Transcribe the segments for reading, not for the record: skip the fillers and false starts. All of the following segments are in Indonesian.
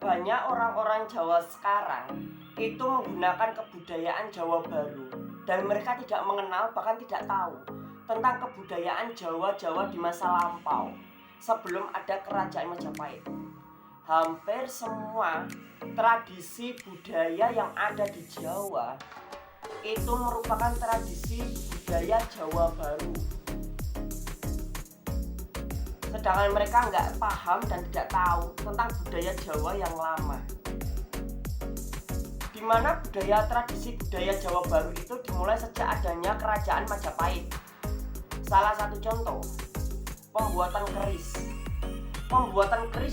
banyak orang-orang Jawa sekarang itu menggunakan kebudayaan Jawa baru dan mereka tidak mengenal, bahkan tidak tahu tentang kebudayaan Jawa di masa lampau sebelum ada kerajaan Majapahit. Hampir semua tradisi budaya yang ada di Jawa itu merupakan tradisi budaya Jawa baru, sedangkan mereka nggak paham dan tidak tahu tentang budaya Jawa yang lama, di mana tradisi budaya Jawa baru itu dimulai sejak adanya kerajaan Majapahit. Salah satu contoh, pembuatan keris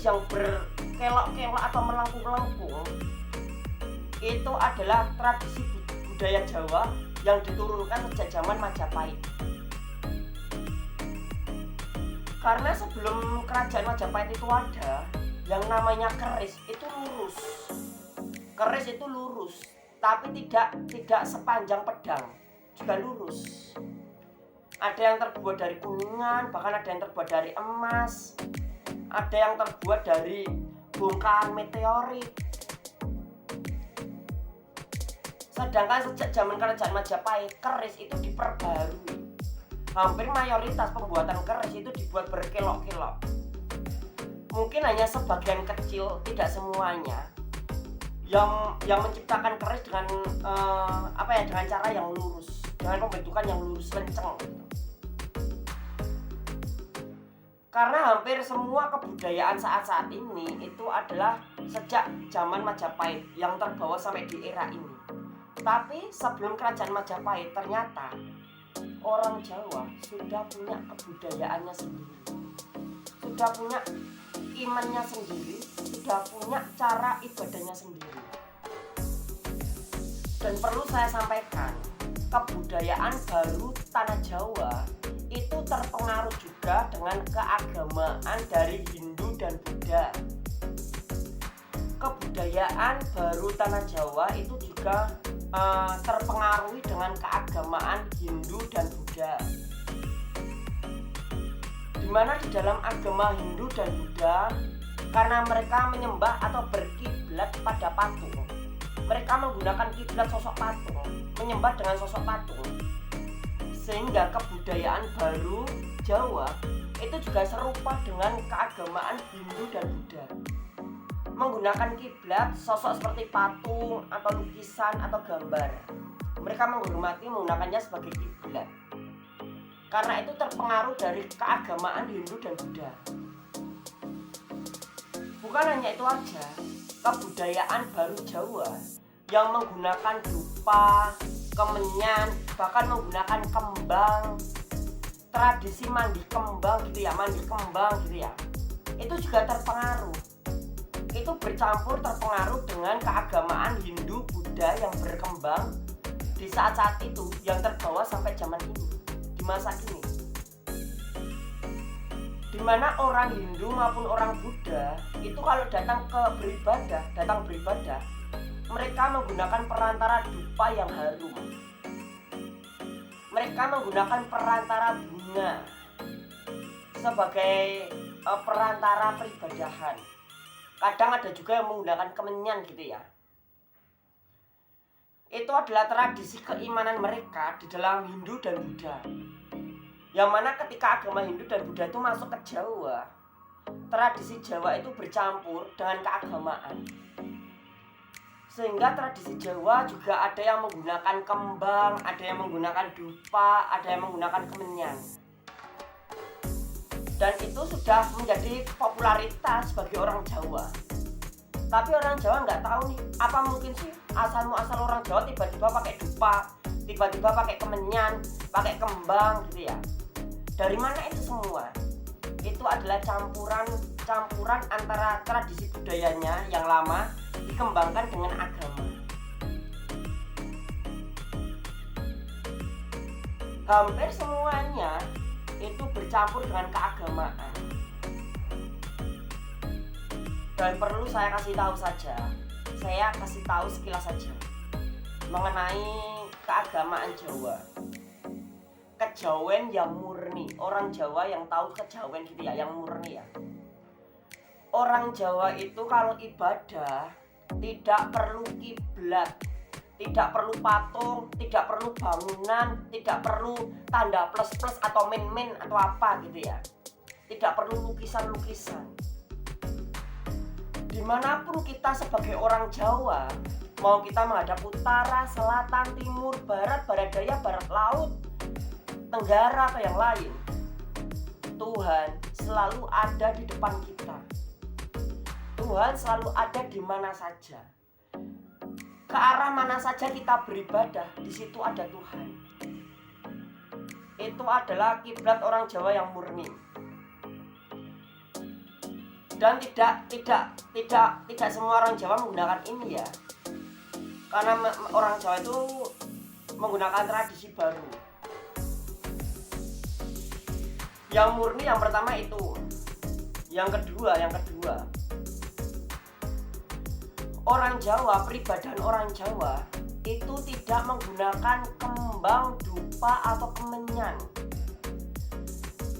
yang berkelok-kelok atau melengkung-melengkung itu adalah tradisi budaya Jawa yang diturunkan sejak zaman Majapahit. Karena sebelum kerajaan Majapahit itu ada, yang namanya keris itu lurus. Keris itu lurus, tapi tidak sepanjang pedang, juga lurus. Ada yang terbuat dari kuningan, bahkan ada yang terbuat dari emas, ada yang terbuat dari bongkahan meteorit. Sedangkan sejak zaman kerajaan Majapahit, keris itu diperbarui. Hampir mayoritas pembuatan keris itu dibuat berkelok-kelok. Mungkin hanya sebagian kecil, tidak semuanya, yang menciptakan keris dengan dengan cara yang lurus, dengan pembentukan yang lurus lenceng. Karena hampir semua kebudayaan saat ini itu adalah sejak zaman Majapahit yang terbawa sampai di era ini. Tapi sebelum kerajaan Majapahit ternyata orang Jawa sudah punya kebudayaannya sendiri, sudah punya imannya sendiri, sudah punya cara ibadahnya sendiri. Dan perlu saya sampaikan, kebudayaan baru tanah Jawa itu terpengaruh juga dengan keagamaan dari Hindu dan Buddha. Kebudayaan baru tanah Jawa itu juga terpengaruhi dengan keagamaan Hindu dan Buddha, di mana di dalam agama Hindu dan Buddha, karena mereka menyembah atau berkiblat pada patung, mereka menggunakan kiblat sosok patung, menyembah dengan sosok patung, sehingga kebudayaan baru Jawa itu juga serupa dengan keagamaan Hindu dan Buddha, menggunakan kiblat sosok seperti patung atau lukisan atau gambar. Mereka menghormati menggunakannya sebagai kiblat. Karena itu terpengaruh dari keagamaan Hindu dan Buddha. Bukan hanya itu aja, kebudayaan baru Jawa yang menggunakan dupa, kemenyan, bahkan menggunakan kembang, tradisi mandi kembang gitu ya, itu juga terpengaruh. Itu bercampur terpengaruh dengan keagamaan Hindu Buddha yang berkembang di saat-saat itu, yang terbawa sampai zaman ini, di masa kini, di mana orang Hindu maupun orang Buddha itu kalau datang beribadah, mereka menggunakan perantara dupa yang harum, mereka menggunakan perantara bunga sebagai perantara peribadahan. Kadang ada juga yang menggunakan kemenyan gitu ya. Itu adalah tradisi keimanan mereka di dalam Hindu dan Buddha. Yang mana ketika agama Hindu dan Buddha itu masuk ke Jawa, tradisi Jawa itu bercampur dengan keagamaan. Sehingga tradisi Jawa juga ada yang menggunakan kembang, ada yang menggunakan dupa, ada yang menggunakan kemenyan. Dan itu sudah menjadi popularitas bagi orang Jawa. Tapi orang Jawa nggak tahu nih, apa mungkin sih asal orang Jawa tiba-tiba pakai dupa, tiba-tiba pakai kemenyan, pakai kembang gitu ya. Dari mana itu semua? Itu adalah campuran antara tradisi budayanya yang lama dikembangkan dengan agama. Hampir semuanya itu bercampur dengan keagamaan. Dan perlu saya kasih tahu sekilas saja mengenai keagamaan Jawa. Kejawen yang murni, orang Jawa yang tahu kejawen gitu ya, yang murni ya. Orang Jawa itu kalau ibadah tidak perlu kiblat, tidak perlu patung, tidak perlu bangunan, tidak perlu tanda plus-plus atau min-min atau apa gitu ya. Tidak perlu lukisan-lukisan. Dimanapun kita sebagai orang Jawa, mau kita menghadap utara, selatan, timur, barat, barat daya, barat laut, tenggara atau yang lain, Tuhan selalu ada di depan kita. Tuhan selalu ada di mana saja. Ke arah mana saja kita beribadah, di situ ada Tuhan. Itu adalah kiblat orang Jawa yang murni. Dan tidak semua orang Jawa menggunakan ini ya. Karena orang Jawa itu menggunakan tradisi baru. Yang murni yang pertama itu. Yang kedua orang Jawa, peribadahan orang Jawa itu tidak menggunakan kembang, dupa atau kemenyan.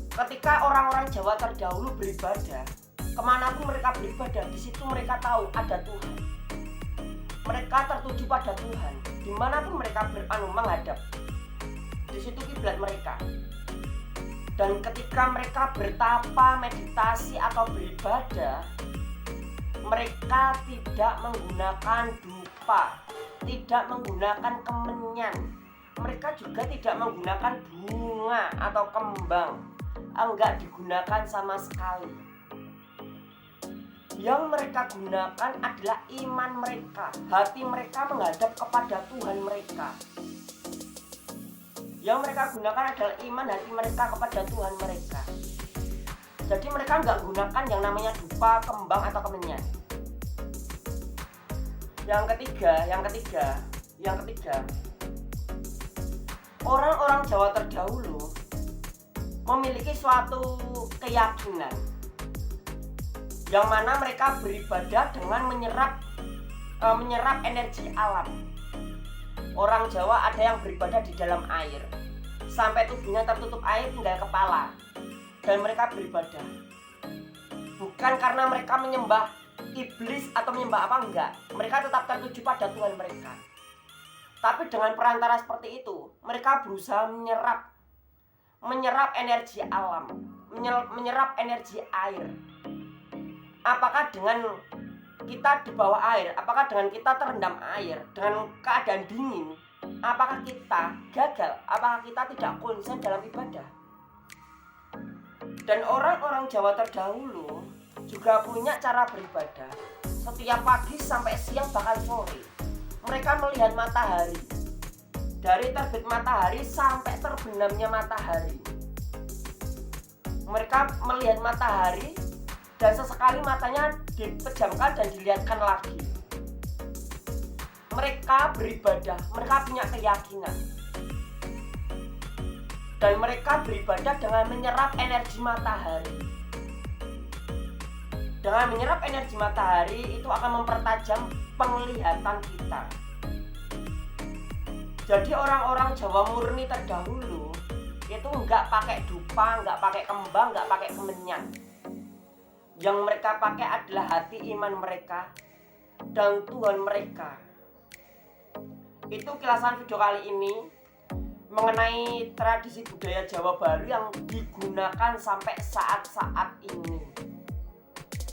Ketika orang-orang Jawa terdahulu beribadah, kemanapun mereka beribadah, di situ mereka tahu ada Tuhan. Mereka tertuju pada Tuhan, dimanapun mereka menghadap. Di situ kiblat mereka. Dan ketika mereka bertapa, meditasi atau beribadah, mereka tidak menggunakan dupa, tidak menggunakan kemenyan. Mereka juga tidak menggunakan bunga atau kembang. Enggak digunakan sama sekali. Yang mereka gunakan adalah iman mereka. Hati mereka menghadap kepada Tuhan mereka. Yang mereka gunakan adalah iman hati mereka kepada Tuhan mereka. Jadi mereka nggak gunakan yang namanya dupa, kembang atau kemenyan. Yang ketiga, orang-orang Jawa terdahulu memiliki suatu keyakinan yang mana mereka beribadah dengan menyerap energi alam. Orang Jawa ada yang beribadah di dalam air, sampai tubuhnya tertutup air tinggal kepala. Dan mereka beribadah bukan karena mereka menyembah iblis atau menyembah apa, enggak. Mereka tetap tertuju pada Tuhan mereka. Tapi dengan perantara seperti itu, mereka berusaha menyerap energi alam, menyerap energi air. Apakah dengan kita di bawah air, apakah dengan kita terendam air, dengan keadaan dingin, apakah kita gagal? Apakah kita tidak konsen dalam ibadah? Dan orang-orang Jawa terdahulu juga punya cara beribadah. Setiap pagi sampai siang bahkan sore, mereka melihat matahari. Dari terbit matahari sampai terbenamnya matahari, mereka melihat matahari dan sesekali matanya dipejamkan dan dilihatkan lagi. Mereka beribadah, mereka punya keyakinan. Dan mereka beribadah dengan menyerap energi matahari. Dengan menyerap energi matahari itu akan mempertajam penglihatan kita. Jadi orang-orang Jawa murni terdahulu itu nggak pakai dupa, nggak pakai kembang, nggak pakai kemenyan. Yang mereka pakai adalah hati iman mereka dan Tuhan mereka. Itu kilasan video kali ini mengenai tradisi budaya Jawa Baru yang digunakan sampai saat-saat ini.